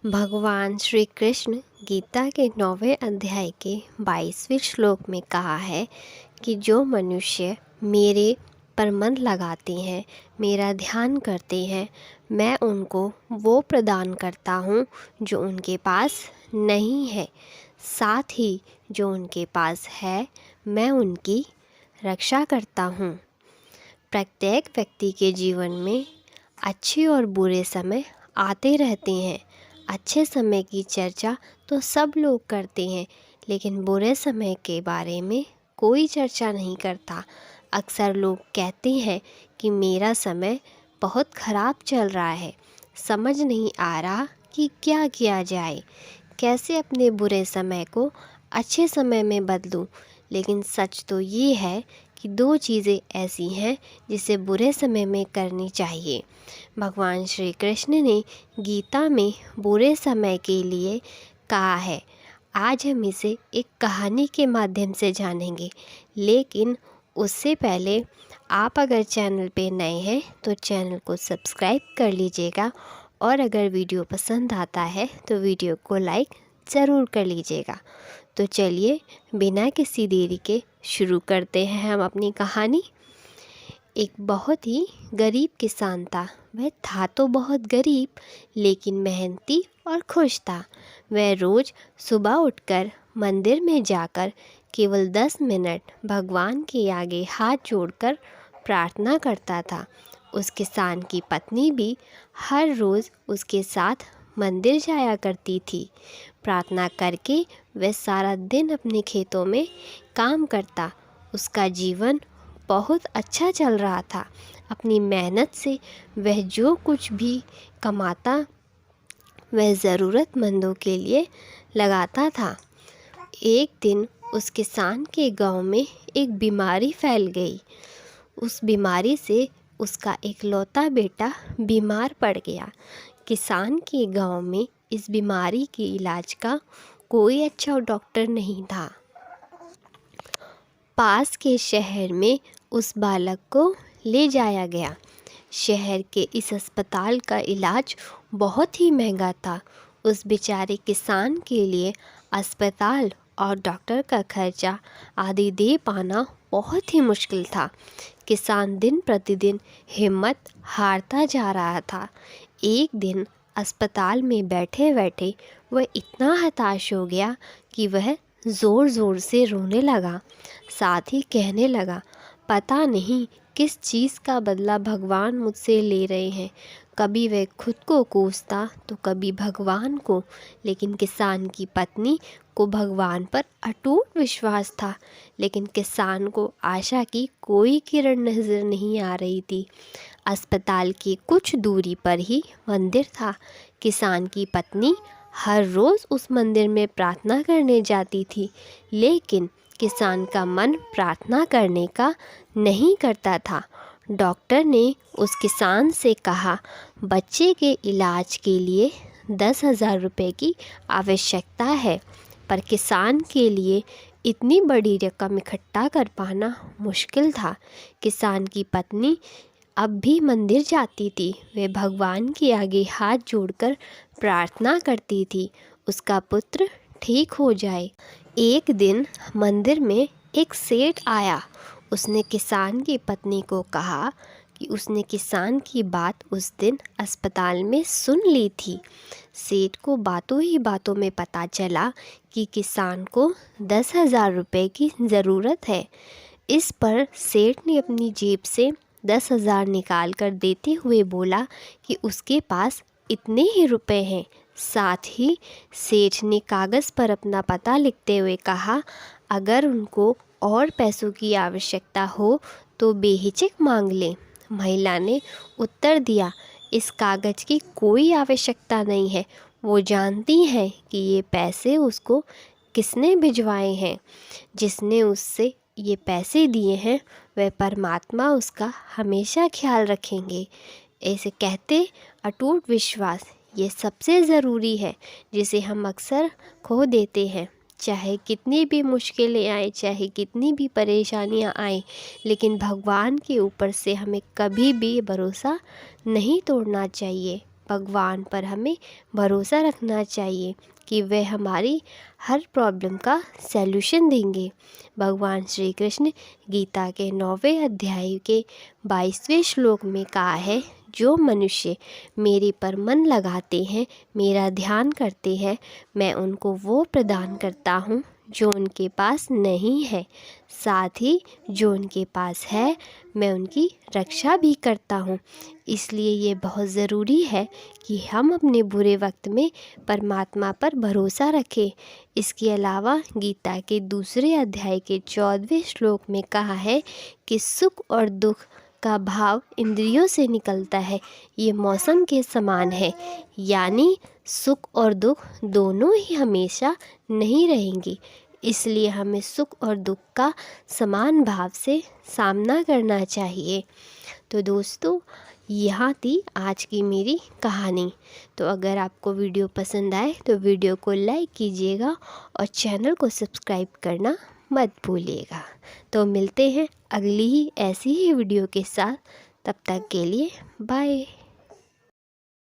भगवान श्री कृष्ण गीता के 9वें अध्याय के 22वें श्लोक में कहा है कि जो मनुष्य मेरे पर मन लगाते हैं, मेरा ध्यान करते हैं, मैं उनको वो प्रदान करता हूँ जो उनके पास नहीं है। साथ ही जो उनके पास है, मैं उनकी रक्षा करता हूँ। प्रत्येक व्यक्ति के जीवन में अच्छे और बुरे समय आते रहते हैं। अच्छे समय की चर्चा तो सब लोग करते हैं, लेकिन बुरे समय के बारे में कोई चर्चा नहीं करता। अक्सर लोग कहते हैं कि मेरा समय बहुत ख़राब चल रहा है, समझ नहीं आ रहा कि क्या किया जाए, कैसे अपने बुरे समय को अच्छे समय में बदलूं। लेकिन सच तो ये है कि दो चीज़ें ऐसी हैं जिसे बुरे समय में करनी चाहिए। भगवान श्री कृष्ण ने गीता में बुरे समय के लिए कहा है। आज हम इसे एक कहानी के माध्यम से जानेंगे, लेकिन उससे पहले आप अगर चैनल पे नए हैं तो चैनल को सब्सक्राइब कर लीजिएगा, और अगर वीडियो पसंद आता है तो वीडियो को लाइक ज़रूर कर लीजिएगा। तो चलिए बिना किसी देरी के शुरू करते हैं हम अपनी कहानी। एक बहुत ही गरीब किसान था। वह था तो बहुत गरीब, लेकिन मेहनती और खुश था। वह रोज़ सुबह उठकर मंदिर में जाकर केवल 10 मिनट भगवान के आगे हाथ जोड़कर प्रार्थना करता था। उस किसान की पत्नी भी हर रोज़ उसके साथ मंदिर जाया करती थी। प्रार्थना करके वह सारा दिन अपने खेतों में काम करता। उसका जीवन बहुत अच्छा चल रहा था। अपनी मेहनत से वह जो कुछ भी कमाता वह ज़रूरतमंदों के लिए लगाता था। एक दिन उस किसान के गांव में एक बीमारी फैल गई। उस बीमारी से उसका इकलौता बेटा बीमार पड़ गया। किसान के गांव में इस बीमारी के इलाज का कोई अच्छा डॉक्टर नहीं था। पास के शहर में उस बालक को ले जाया गया। शहर के इस अस्पताल का इलाज बहुत ही महंगा था। उस बेचारे किसान के लिए अस्पताल और डॉक्टर का खर्चा आदि दे पाना बहुत ही मुश्किल था। किसान दिन प्रतिदिन हिम्मत हारता जा रहा था। एक दिन अस्पताल में बैठे बैठे वह इतना हताश हो गया कि वह ज़ोर ज़ोर से रोने लगा। साथ ही कहने लगा, पता नहीं किस चीज़ का बदला भगवान मुझसे ले रहे हैं। कभी वह खुद को कोसता तो कभी भगवान को, लेकिन किसान की पत्नी को भगवान पर अटूट विश्वास था। लेकिन किसान को आशा की कोई किरण नज़र नहीं आ रही थी। अस्पताल की कुछ दूरी पर ही मंदिर था। किसान की पत्नी हर रोज़ उस मंदिर में प्रार्थना करने जाती थी, लेकिन किसान का मन प्रार्थना करने का नहीं करता था। डॉक्टर ने उस किसान से कहा, बच्चे के इलाज के लिए 10,000 रुपये की आवश्यकता है, पर किसान के लिए इतनी बड़ी रकम इकट्ठा कर पाना मुश्किल था। किसान की पत्नी अब भी मंदिर जाती थी। वे भगवान के आगे हाथ जोड़कर प्रार्थना करती थी, उसका पुत्र ठीक हो जाए। एक दिन मंदिर में एक सेठ आया। उसने किसान की पत्नी को कहा कि उसने किसान की बात उस दिन अस्पताल में सुन ली थी। सेठ को बातों ही बातों में पता चला कि किसान को 10,000 रुपये की ज़रूरत है। इस पर सेठ ने अपनी जेब से 10,000 निकाल कर देते हुए बोला कि उसके पास इतने ही रुपए हैं। साथ ही सेठ ने कागज़ पर अपना पता लिखते हुए कहा, अगर उनको और पैसों की आवश्यकता हो तो बेहिचक मांग लें। महिला ने उत्तर दिया, इस कागज़ की कोई आवश्यकता नहीं है। वो जानती हैं कि ये पैसे उसको किसने भिजवाए हैं। जिसने उससे ये पैसे दिए हैं वह परमात्मा उसका हमेशा ख्याल रखेंगे। ऐसे कहते अटूट विश्वास ये सबसे ज़रूरी है, जिसे हम अक्सर खो देते हैं। चाहे कितनी भी मुश्किलें आए, चाहे कितनी भी परेशानियां आए, लेकिन भगवान के ऊपर से हमें कभी भी भरोसा नहीं तोड़ना चाहिए। भगवान पर हमें भरोसा रखना चाहिए कि वह हमारी हर प्रॉब्लम का सल्यूशन देंगे। भगवान श्री कृष्ण गीता के 9वें अध्याय के 22वें श्लोक में कहा है, जो मनुष्य मेरे पर मन लगाते हैं, मेरा ध्यान करते हैं, मैं उनको वो प्रदान करता हूँ जो उनके पास नहीं है। साथ ही जो उनके पास है, मैं उनकी रक्षा भी करता हूँ। इसलिए ये बहुत ज़रूरी है कि हम अपने बुरे वक्त में परमात्मा पर भरोसा रखें। इसके अलावा गीता के दूसरे अध्याय के 14वें श्लोक में कहा है कि सुख और दुख का भाव इंद्रियों से निकलता है, ये मौसम के समान है। यानी सुख और दुख दोनों ही हमेशा नहीं रहेंगी, इसलिए हमें सुख और दुख का समान भाव से सामना करना चाहिए। तो दोस्तों, यहाँ थी आज की मेरी कहानी। तो अगर आपको वीडियो पसंद आए तो वीडियो को लाइक कीजिएगा और चैनल को सब्सक्राइब करना मत भूलिएगा। तो मिलते हैं अगली ही ऐसी ही वीडियो के साथ। तब तक के लिए बाय।